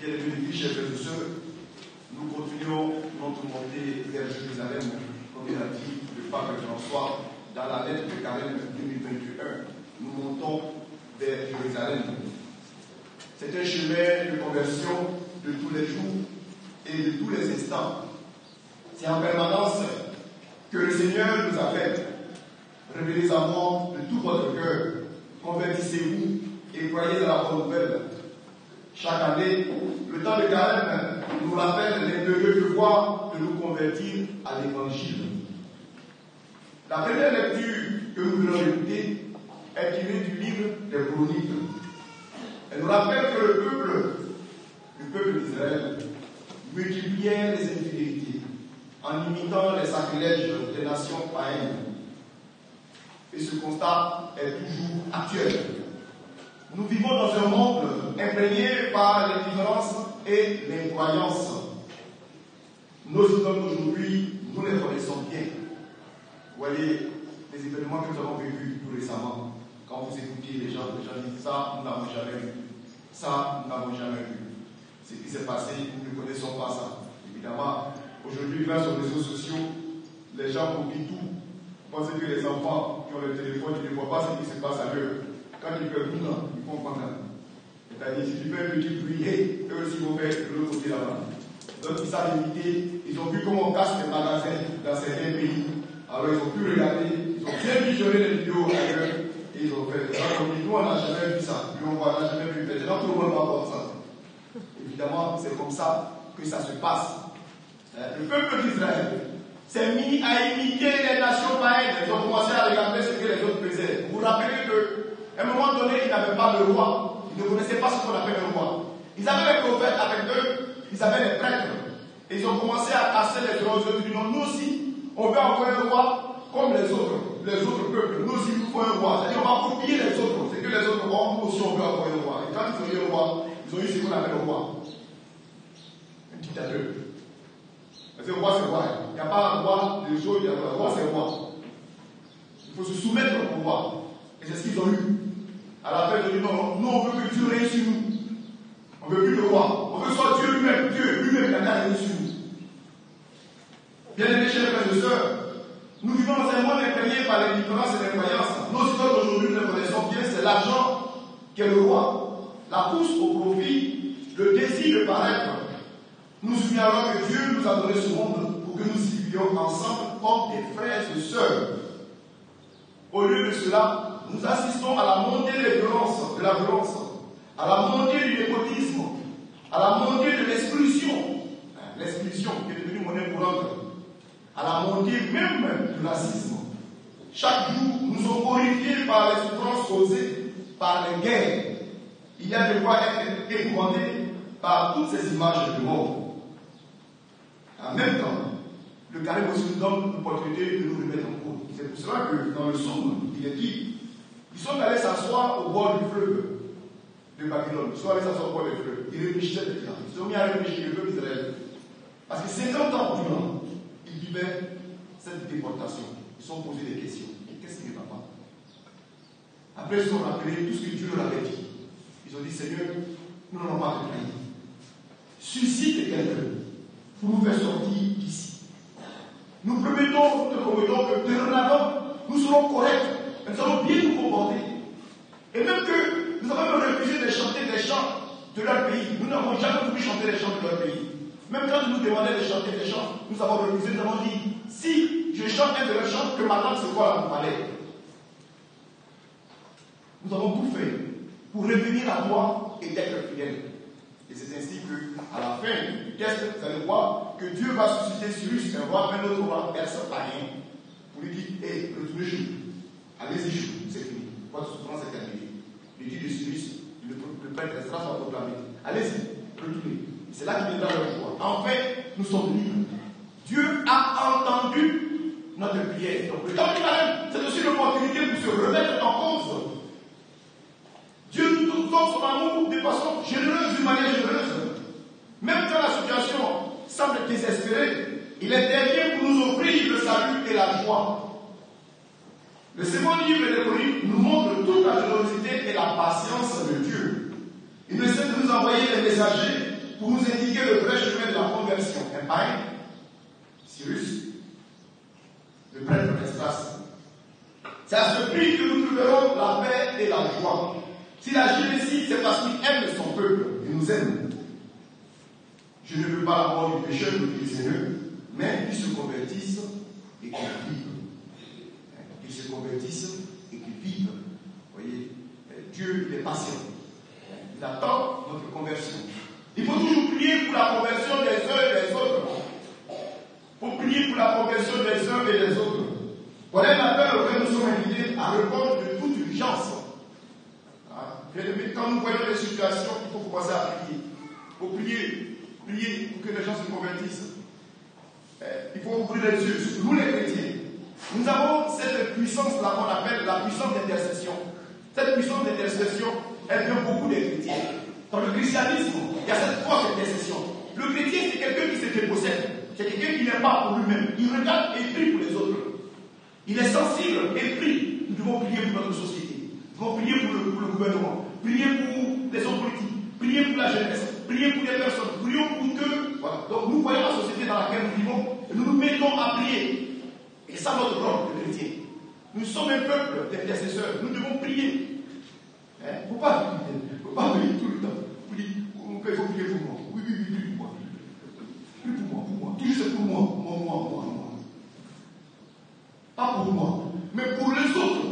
Bien-aimés, chers frères et sœurs, nous continuons notre montée vers Jérusalem, comme il a dit le pape François dans la lettre de Carême 2021. Nous montons vers Jérusalem. C'est un chemin de conversion de tous les jours et de tous les instants. C'est en permanence que le Seigneur nous appelle. Révélez à moi de tout votre cœur. Convertissez-vous et croyez à la bonne nouvelle. Chaque année, le temps de Carême nous rappelle l'impérieux devoir de nous convertir à l'Évangile. La première lecture que nous voulons écouter est tirée du livre des Chroniques. Elle nous rappelle que le peuple d'Israël multipliait les infidélités en imitant les sacrilèges des nations païennes. Et ce constat est toujours actuel. Nous vivons dans un monde imprégné par l'ignorance et l'incroyance. Nos idoles d'aujourd'hui, nous les connaissons bien. Vous voyez les événements que nous avons vécus tout récemment. Quand vous écoutiez les gens disent ça, nous n'avons jamais vu. Ça, nous n'avons jamais vu. Ce qui s'est passé, nous ne connaissons pas ça. Évidemment, aujourd'hui, grâce aux réseaux sociaux, les gens oublient tout. Vous pensez que les enfants qui ont le téléphone, ils ne voient pas ce qui se passe ailleurs. Quand ils peuvent nous, ils font pas ça. C'est-à-dire, si tu fais un petit bruit, eux aussi vont faire de l'autre côté là-bas. Donc, ils savent éviter. Ils ont vu comment on casse les magasins dans certains pays. Alors, ils ont pu regarder, ils ont bien visionné les vidéos ailleurs. Et ils ont fait. Nous, on n'a jamais vu ça. Nous, on n'a jamais vu. Les gens, tout le monde va voir ça. Évidemment, c'est comme ça que ça se passe. Le peuple d'Israël s'est mis à imiter les nations païennes. Ils ont commencé à regarder ce que les autres faisaient. Vous vous rappelez qu'à un moment donné, ils n'avaient pas de roi. Ils ne connaissaient pas ce qu'on appelle un roi. Ils avaient les prophètes avec eux, ils avaient les prêtres. Et ils ont commencé à casser les droits aux autres. Ils ont dit non, nous aussi, on veut avoir un roi comme les autres peuples. Nous aussi, il nous faut un roi. C'est-à-dire, on va copier les autres. C'est que les autres rois, nous aussi, on veut avoir un roi. Et quand ils ont eu un roi, ils ont eu ce qu'on appelle un roi. Un dictateur. Parce que le roi, c'est roi. Il n'y a pas un roi des choses, il y a un roi, c'est roi. Il faut se soumettre au roi. Et c'est ce qu'ils ont eu. À la fin, ils ont dit non, nous on veut que Dieu règne sur nous. On ne veut plus le roi. On veut soit Dieu lui-même. Dieu lui-même qui a régné sur nous. Bien-aimés, chers frères et sœurs, nous vivons dans un monde imprégné par l'ignorance et l'incroyance. Nos idoles d'aujourd'hui, nous les connaissons bien, c'est l'argent qui est le roi. La course au profit, le désir de paraître. Nous ignorons que Dieu nous a donné ce monde pour que nous y vivions ensemble comme des frères et sœurs. Au lieu de cela, nous assistons à la montée de la violence, à la montée du népotisme, à la montée de l'exclusion qui est devenue monnaie courante, à la montée même du racisme. Chaque jour, nous sommes horrifiés par les souffrances causées par les guerres. Il y a de quoi être épouvanté par toutes ces images de mort. En même temps, le carême aussi nous donne l'opportunité de nous remettre en cause. C'est pour cela que dans le psaume, il est dit, ils sont allés s'asseoir au bord du fleuve de Babylone. Ils sont allés s'asseoir au bord du fleuve. Ils réfléchissaient déjà. Ils sont mis à réfléchir, le peuple d'Israël. Parce que 50 ans durant, ils vivaient cette déportation. Ils se sont posés des questions. Qu'est-ce qui ne va pas? Après, ils se sont rappelés tout ce que Dieu leur avait dit. Ils ont dit, Seigneur, nous n'allons pas te trahir. Suscite quelqu'un pour nous faire sortir d'ici. Nous te promettons que dorénavant, nous serons corrects. Nous allons bien nous comporter. Et même que nous avons refusé de chanter des chants de leur pays. Nous n'avons jamais voulu chanter les chants de leur pays. Même quand ils nous demandaient de chanter des chants, nous avons refusé, nous avons dit, si je chante un de leurs chants, que ma tante se voit à mon palais. Nous avons tout fait pour revenir à toi et être fidèles. Et c'est ainsi qu'à la fin du texte, vous allez voir que Dieu va susciter Cyrus, un autre roi perse païen, pour lui dire, hé, retournez chez vous. Allez-y chez vous, c'est fini. Votre souffrance est terminée. Le dit de Cyrus, le prêtre Esdras va proclamer. Allez-y, retournez. C'est là qu'il viendra leur joie. Enfin, nous sommes libres. Dieu a entendu notre prière. Donc le temps du carême, c'est aussi l'opportunité pour se remettre en cause. Dieu nous donne son amour de façon généreuse, d'une manière généreuse. Même quand la situation semble désespérée, il intervient pour nous offrir le salut et la joie. Le second livre des Chroniques nous montre toute la générosité et la patience de Dieu. Il ne cesse de nous envoyer des messagers pour nous indiquer le vrai chemin de la conversion. Un païen, Cyrus, le prêtre Esdras. C'est à ce prix que nous trouverons la paix et la joie. S'il agit ici, c'est parce qu'il aime son peuple. Il nous aime. Je ne veux pas la mort du pécheur ou du zéleux, mais qu'ils se convertissent et qu'ils vivent. Qu'ils se convertissent et qu'ils vivent. Vous voyez, Dieu est patient. Il attend notre conversion. Il faut toujours prier pour la conversion des uns et des autres. Il faut prier pour la conversion des uns et des autres. Voilà un appel auquel nous sommes invités à répondre de toute urgence. Quand nous voyons des situations, il faut commencer à prier. Il faut prier pour que les gens se convertissent. Il faut ouvrir les yeux. Nous les chrétiens, nous avons cette puissance-là qu'on appelle la puissance d'intercession. Cette puissance d'intercession, elle vient beaucoup des chrétiens. Dans le christianisme, il y a cette force d'intercession. Le chrétien, c'est quelqu'un qui se dépossède. C'est quelqu'un qui n'est pas pour lui-même. Il regarde et prie pour les autres. Il est sensible et prie. Nous devons prier pour notre société. Nous devons prier pour le gouvernement. Prier pour les hommes politiques. Prier pour la jeunesse. Prier pour les personnes. Prions pour que. Voilà. Donc nous voyons la société dans laquelle nous vivons et nous nous mettons à prier. Et c'est ça notre rôle de chrétien. Nous sommes un peuple d'intercesseurs. Nous devons prier. Il ne faut pas prier tout le temps. Il faut prier pour moi. Oui, prie pour moi. Prie pour moi. Toujours c'est pour moi. Moi. Pas pour moi, mais pour les autres.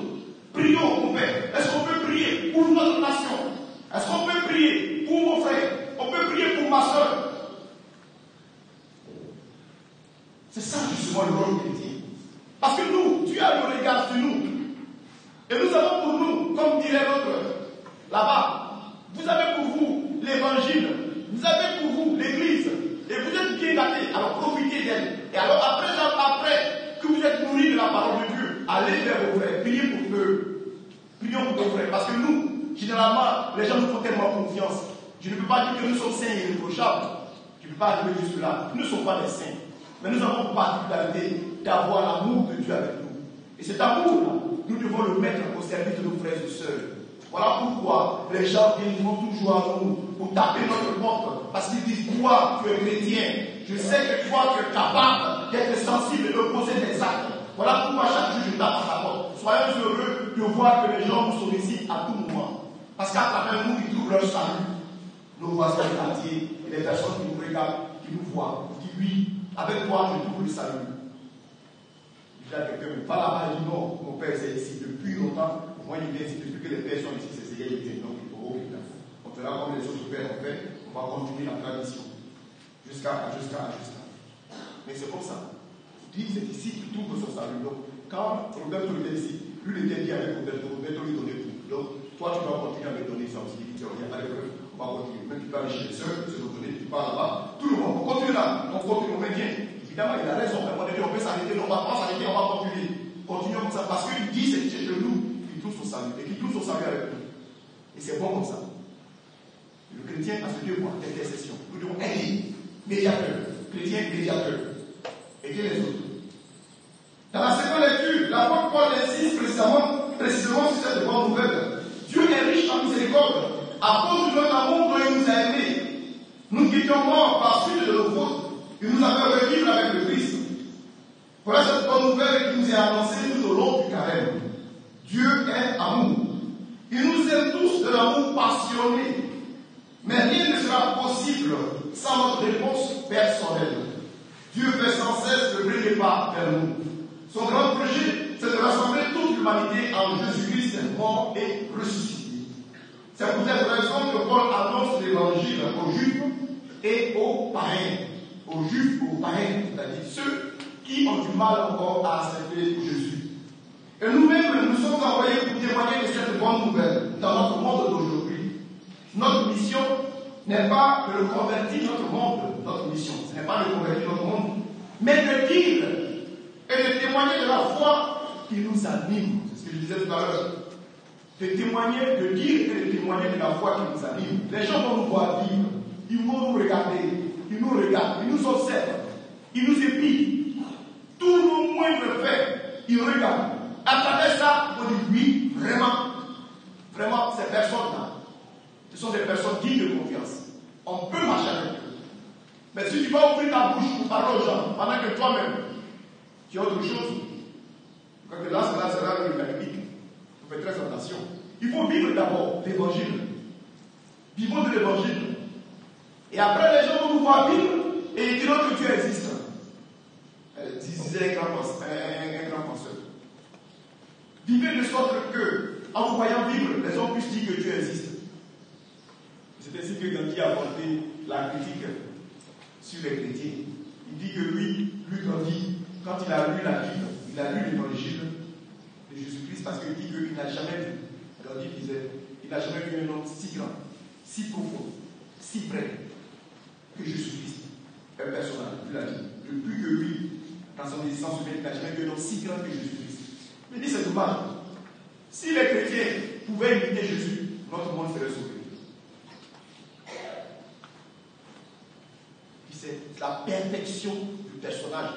Prions, mon Père. Est-ce qu'on peut prier pour notre nation? Est-ce qu'on peut prier pour mon frère? On peut prier pour ma soeur. C'est ça justement le rôle chrétien. Parce que nous, Dieu a le regard sur nous. Et nous avons pour nous, comme dirait l'autre là-bas, vous avez pour vous l'évangile, vous avez pour vous l'église, et vous êtes bien gâtés, alors profitez d'elle. Et alors après que vous êtes nourris de la parole de Dieu, allez vers vos frères, priez pour eux. Prions pour nos frères. Parce que nous, généralement, les gens nous font tellement confiance. Je ne peux pas dire que nous sommes saints et irréprochables. Je ne peux pas arriver jusque là. Nous ne sommes pas des saints. Mais nous avons particularité d'avoir l'amour de Dieu avec nous. Et cet amour-là, nous devons le mettre au service de nos frères et sœurs. Voilà pourquoi les gens viennent toujours à nous pour taper notre porte. Parce qu'ils disent, toi, tu es chrétien. Je sais que toi, tu es capable d'être sensible et de poser des actes. Voilà pourquoi chaque jour je tape à ta porte. Soyons heureux de voir que les gens nous sollicitent à tout moment. Parce qu'à travers nous, ils trouvent leur salut. Nos voisins du quartier et les personnes qui nous regardent, qui nous voient, qui disent, oui, avec toi, je trouve le salut. Je dis à quelqu'un, mais pas là-bas, il dit non, mon père c'est ici depuis longtemps. Moi, il vient ici depuis que les pères sont ici, c'est égalité. Donc, il faut on fera comme les autres pères ont fait, on va continuer la tradition. Jusqu'à. Mais c'est comme ça. Dit, c'est ici qu'il trouve son salut. Donc, quand Roberto était ici, lui, il était dit avec Roberto lui donnait tout. Donc, toi, tu dois continuer à me donner ça aussi. Il n'y a pas de preuve, on va continuer. Même tu peux aller chez les soeurs, se le donner, tu pars là-bas. Tout le monde, on continue là. On continue, on maintient. Évidemment, il a raison. On peut s'arrêter, on va pas s'arrêter, on va continuer. Continuons comme ça. Parce qu'il dit, c'est chez nous, qu'il trouve son salut. Et qu'il trouve son salut avec nous. Et c'est bon comme ça. Le chrétien a ce devoir d'intercession. Nous devons aider. Médiateur. Chrétien médiateur. Aider les autres. Dans la seconde lecture, l'apôtre Paul insiste précisément sur cette bonne nouvelle. Dieu est riche en miséricorde. À cause de notre amour dont il nous a aimés, nous qui étions morts par suite de nos fautes, il nous a fait revivre avec le Christ. Voilà cette bonne nouvelle qui nous est annoncée tout au long du carême. Dieu est amour. Il nous aime tous de l'amour passionné. Mais rien ne sera possible sans notre réponse personnelle. Dieu fait sans cesse de briller pas vers nous. Son grand projet, c'est de rassembler toute l'humanité en Jésus-Christ mort et ressuscité. C'est pour cette raison que Paul annonce l'évangile aux Juifs et aux païens. Aux Juifs, aux païens, c'est-à-dire ceux qui ont du mal encore à accepter Jésus. Et nous-mêmes, nous sommes envoyés pour témoigner de cette bonne nouvelle dans notre monde d'aujourd'hui. Notre mission n'est pas de le convertir notre monde, notre mission, ce n'est pas de convertir notre monde, mais de dire et de témoigner de la foi qui nous anime. C'est ce que je disais tout à l'heure. De témoigner, de dire et de témoigner de la foi qui nous anime. Les gens vont nous voir vivre, ils vont nous regarder, ils nous regardent, ils nous observent, ils nous épient. Tous nos moindres faits, ils regardent. À travers ça, on dit oui, vraiment, ces personnes-là, ce sont des personnes dignes de confiance. On peut marcher avec eux. Mais si tu vas ouvrir ta bouche pour parler aux gens, pendant que toi-même, tu as autre chose, quand là, cela sera une mécanique. Vous faites très attention. Il faut vivre d'abord l'évangile. Vivons de l'évangile. Et après, les gens vont nous voir vivre et ils diront que Dieu existe. Disait un grand penseur. Vivez de sorte que, en vous voyant vivre, les gens puissent dire que Dieu existe. C'est ainsi que Gandhi a porté la critique sur les chrétiens. Il dit que lui Gandhi, quand il a lu la Bible, il a lu l'évangile de Jésus-Christ parce qu'il dit qu'il n'a jamais vu. Gandhi disait, il n'a jamais vu un homme si grand, si profond, si près que Jésus-Christ. Un personnage, il l'a dit. Depuis que lui, dans son existence humaine, il n'a jamais vu un homme si grand que Jésus-Christ. Il dit, c'est dommage. Si les chrétiens pouvaient imiter Jésus, notre monde serait sauvé. C'est la perfection du personnage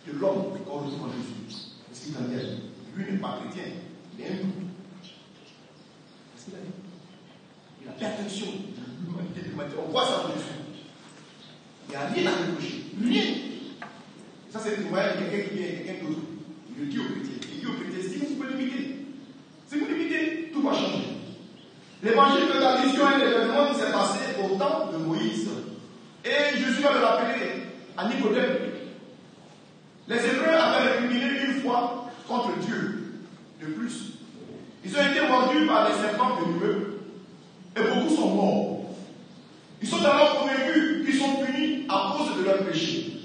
de l'homme qu'on retrouve en Jésus. Parce qu'il a dit, lui n'est pas chrétien, il est hindou. Qu'est-ce qu'il a dit? La perfection de l'humanité. On voit ça en Jésus. Il n'y a rien à reprocher. Rien. Ça, c'est le témoignage de quelqu'un qui vient, quelqu'un d'autre. Il le dit aux chrétiens. Il dit aux chrétiens, si vous pouvez l'imiter, si vous l'imitez, tout va changer. L'évangile de la vision est l'événement qui s'est passé au temps de Moïse. Et Jésus va le rappeler à Nicodème. Les Hébreux avaient récriminé une fois contre Dieu. De plus, ils ont été mordus par les serpents venimeux. Et beaucoup sont morts. Ils sont alors convaincus qu'ils sont punis à cause de leur péché.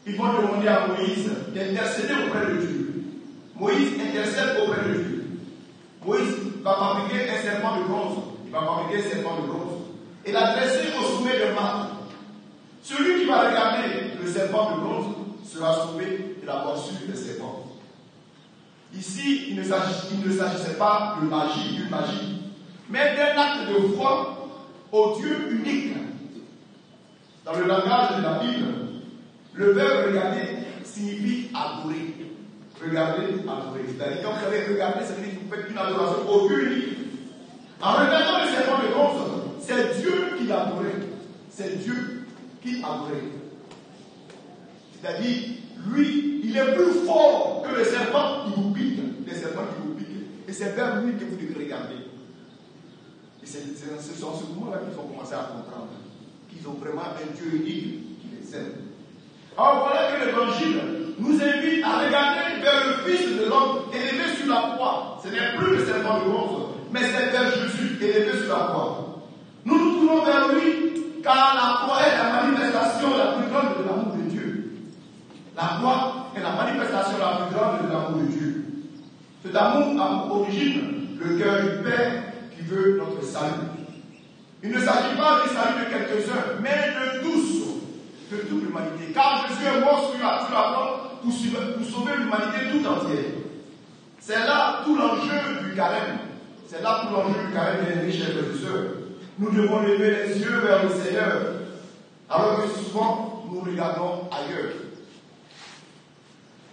Ils vont demander à Moïse d'intercéder auprès de Dieu. Moïse intercède auprès de Dieu. Moïse va fabriquer un serpent de bronze. Il va fabriquer un serpent de bronze. Et l'adresser au sommet de marbre. Celui qui va regarder le serpent de bronze sera sauvé de la morsure des serpents. Ici, il ne s'agissait pas de magie, d'une magie, mais d'un acte de foi au Dieu unique. Dans le langage de la Bible, le verbe regarder signifie adorer. Regarder, adorer. C'est-à-dire, quand vous avez regardé, ça veut dire que vous faites une adoration au Dieu unique. En regardant le serpent de bronze, c'est Dieu qui l'adorait. C'est Dieu qui adorait. C'est-à-dire, lui, il est plus fort que le serpent qui vous pique. Les serpents qui vous piquent. Et c'est vers lui que vous devez regarder. Et c'est en ce moment-là qu'ils ont commencé à comprendre qu'ils ont vraiment un Dieu unique qui les aime. Alors voilà que l'évangile nous invite à regarder vers le Fils de l'homme élevé sur la croix. Ce n'est plus le serpent de bronze, mais c'est vers Jésus élevé sur la croix. Nous nous tournons vers lui, car la croix est la manifestation la plus grande de l'amour de Dieu. La croix est la manifestation la plus grande de l'amour de Dieu. Cet amour a pour origine le cœur du Père qui veut notre salut. Il ne s'agit pas du salut de quelques-uns, mais de tous, de toute l'humanité. Car Jésus est mort sur la croix pour sauver l'humanité tout entière. C'est là tout l'enjeu du carême. C'est là tout l'enjeu du carême, bien aimés, chers frères et sœurs. Nous devons lever les yeux vers le Seigneur, alors que souvent nous regardons ailleurs.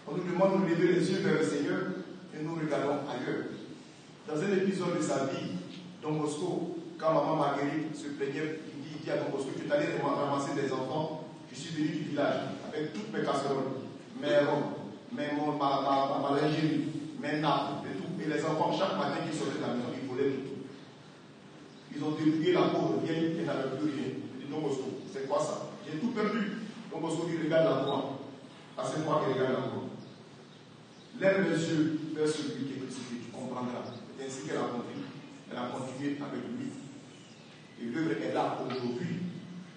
On nous demande de lever les yeux vers le Seigneur et nous regardons ailleurs. Dans un épisode de sa vie, Don Bosco, quand maman Marguerite se plaignait, il dit à Don Bosco, tu es allé ramasser des enfants, je suis venu du village avec toutes mes casseroles, mes robes, ma lingerie, mes nappes et tout. Et les enfants, chaque matin qu'ils sortaient de la maison, ils volaient tout. Ils ont dépouillé la pauvre vieille et n'avaient plus rien. Je dis, Don Bosco, c'est quoi ça? J'ai tout perdu. Don Bosco dit, regarde la croix. À cette fois qu'il regarde la croix. Lève les yeux vers celui qui est crucifié, tu comprendras. C'est ainsi qu'elle a compris. Elle a continué avec lui. Et l'œuvre est là aujourd'hui.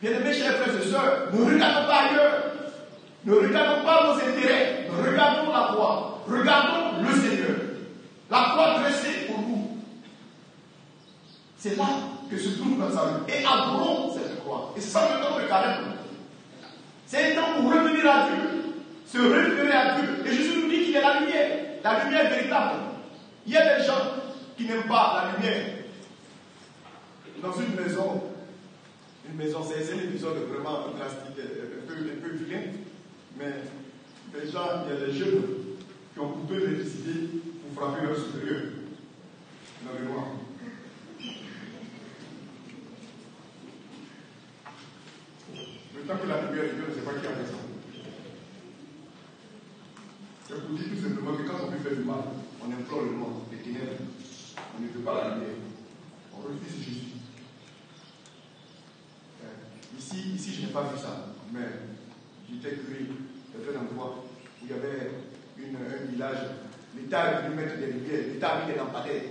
Bien-aimés, chers frères et sœurs, ne regardons pas ailleurs. Ne regardons pas nos intérêts. Ne regardons la croix. Regardons le Seigneur. La croix dressée pour nous. C'est là que se trouve notre salut. Et adorons cette croix. Et c'est ça le temps de carême. C'est un temps pour revenir à Dieu. Se référer à Dieu. Et Jésus nous dit qu'il est la lumière véritable. Il y a des gens qui n'aiment pas la lumière. Dans une maison, c'est un épisode vraiment drastique, un peu vilain, mais des gens, il y a des jeunes qui ont coupé l'électricité pour frapper leur supérieur dans le noir. Le tant que la lumière de Dieu ne sait pas qui a fait ça. C'est pour dire tout simplement que quand on peut faire du mal, on implore le noir, les ténèbres. On ne veut pas la lumière. On refuse Jésus. Ici, je n'ai pas vu ça, mais j'étais curieux. C'était un endroit où il y avait un village. L'État est venu mettre des lumières, l'État a mis des lampadaires.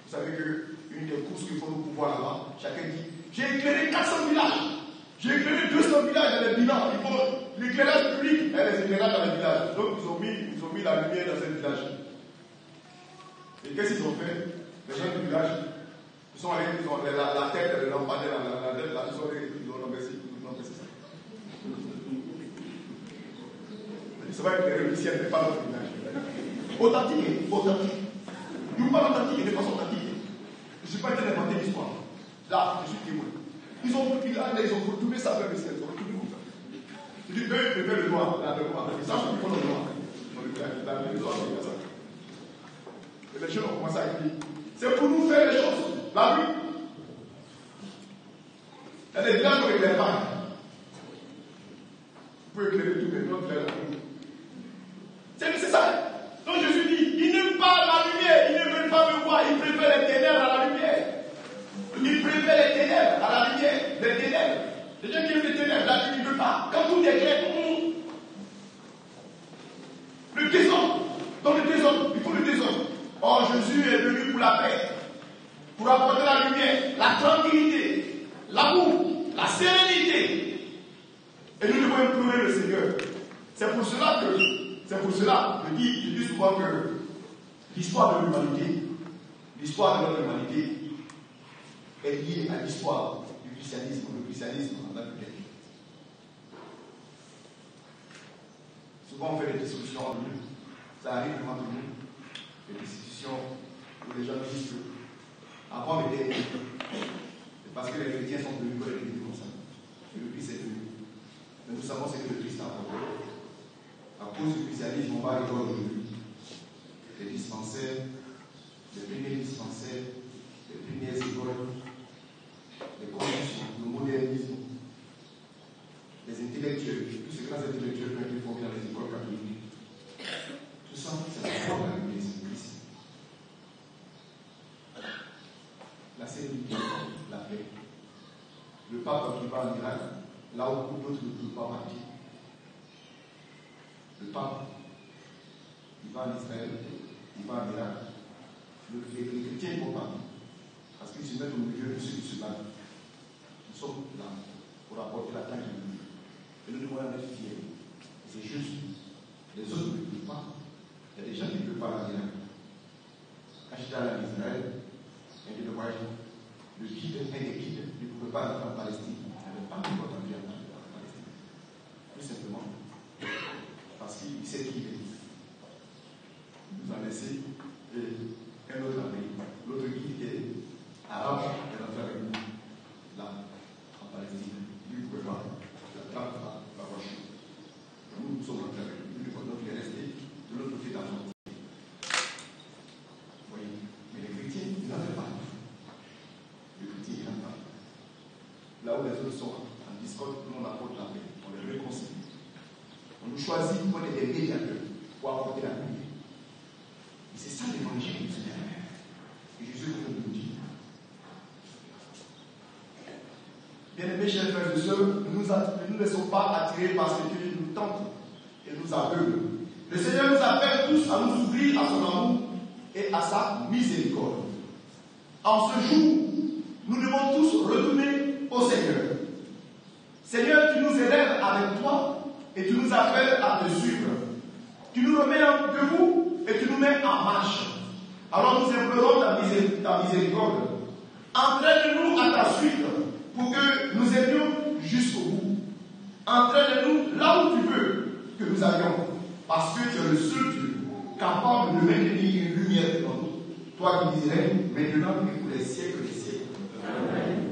Vous savez qu'une des courses qu'il faut nous pouvoir là-bas, chacun dit j'ai éclairé 400 villages, j'ai éclairé 200 villages dans les bilans. Il faut l'éclairage public et les éclairages dans les villages. Donc ils ont mis la lumière dans ces villages. Et qu'est-ce qu'ils ont fait? Les gens du village, ils sont allés, ils ont la tête, le lampadaire, la tête, là, ils ont renversé ça. Ça va éclairer le ciel, mais pas notre village. Authentique. Je vous parle authentique et de façon authentique. Je ne suis pas en train d'inventer l'histoire. Là, je suis témoin. Ils ont retourné ça vers le ciel. Ils ont retourné comme ça. Je dis, eux, ils préfèrent le noir. Là, le noir. Ils savent qu'ils font le noir. Et les gens ont commencé à dire, c'est pour nous faire les choses. La rue. Il y a des villages où ils ne l'éclairent pas. Vous pouvez éclairer tout, mais non faire la rue. C'est ça. Donc Jésus dit, il n'aime pas la lumière, il ne veut pas me voir, il préfère les ténèbres à la lumière. Il préfère les ténèbres à la lumière, les ténèbres. Les gens qui aiment les ténèbres, la lumière, il ne veut pas. Quand tout est clair, le désordre, dans le désordre, il faut le désordre. Or Jésus est venu pour la paix, pour apporter la lumière, la tranquillité, l'amour, la sérénité. Et nous devons implorer le Seigneur. C'est pour cela que je dis souvent que l'histoire de l'humanité, l'histoire de notre humanité est liée à l'histoire du christianisme, le christianisme en tant que tel. Souvent on fait des discussions entre nous, ça arrive entre nous, des discussions où les gens disent que avant les derniers, c'est parce que les chrétiens sont devenus comme ça, que le Christ est venu. Mais nous savons ce que le Christ a apporté. À cause du christianisme, on va aller voir aujourd'hui les dispensaires, les premiers dispensaires, les premières écoles, les conditions, le modernisme, les intellectuels, tous ces grands intellectuels qui ont été formés dans les écoles catholiques. Tout ça, c'est la forme de l'Église. La sérénité, la paix. Le pape qui va en Irak, là où beaucoup d'autres ne peuvent pas partir. Le pape, il va en Israël, il va en Irak. Les chrétiens ne vont pas, parce qu'ils se mettent au milieu de ceux qui se battent. Nous sommes là pour apporter la tâche de Dieu. Et nous devons en être fiers. C'est juste. Les autres ne peuvent pas. Il y a des gens qui ne peuvent pas aller en Irak. Quand j'étais allé en Israël, il y avait le voyage. Le guide, un des guides, ne pouvait pas aller en Palestine. Il n'avait pas de quoi envie en Palestine. Tout simplement. Parce qu'il sait qui il est. Il nous a laissé un autre ami, l'autre guide qui est arabe, est rentré avec nous, là, en Palestine. Lui, il ne pouvait pas. La trappe va rocher. Nous sommes rentrés avec lui. Donc, il est resté de l'autre côté de la frontière. Vous voyez. Mais les chrétiens, ils n'en veulent pas. Les chrétiens, ils n'en veulent pas. Là où les autres sont en discorde, nous, on apporte la paix. On les réconcilie. On nous choisit pour être des médiateurs, pour apporter la lumière. Et c'est ça l'évangile du Seigneur. Et Jésus nous le dit. Bien-aimés, chers frères et sœurs, nous ne laissons pas attirer par ce qui nous tente et nous aveugle. Le Seigneur nous appelle tous à nous ouvrir à son amour et à sa miséricorde. En ce jour, nous devons tous retourner au Seigneur. Seigneur, tu nous élèves avec toi. Et tu nous appelles à te suivre. Tu nous remets debout et tu nous mets en marche. Alors nous implorons ta miséricorde. Entraîne-nous à ta suite pour que nous aidions jusqu'au bout. Entraîne-nous là où tu veux que nous allions. Parce que tu es le seul Dieu capable de maintenir une lumière en nous. Toi qui dirais maintenant et pour les siècles des siècles. Amen.